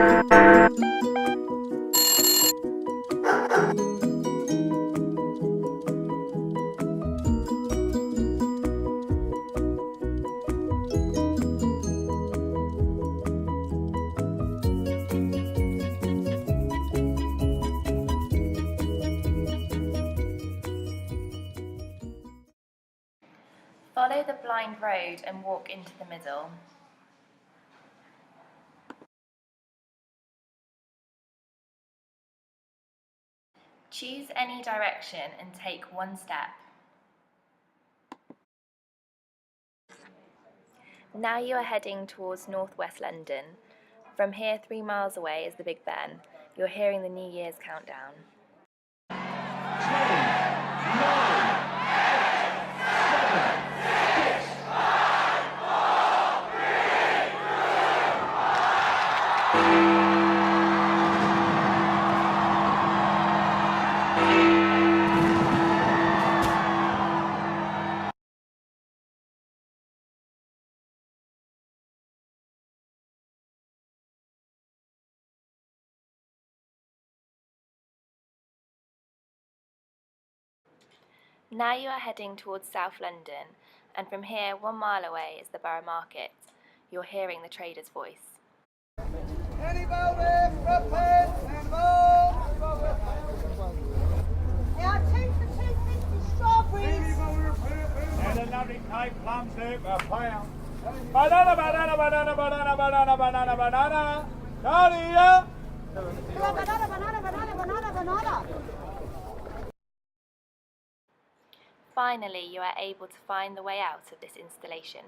Follow the blind road and walk into the middle. Choose any direction and take one step. Now you are heading towards northwest London. From here, 3 miles away is the Big Ben. You're hearing the New Year's countdown. Now you are heading towards South London, and from here 1 mile away is the Borough Market. You're hearing the trader's voice. Any voting for a pen? Yeah, 2 for 250 strawberries. And a lovely cake plum soup, a pound. Banana, banana, banana, banana, banana, banana, banana. Banana, Banana, banana, banana, banana. Finally, you are able to find the way out of this installation.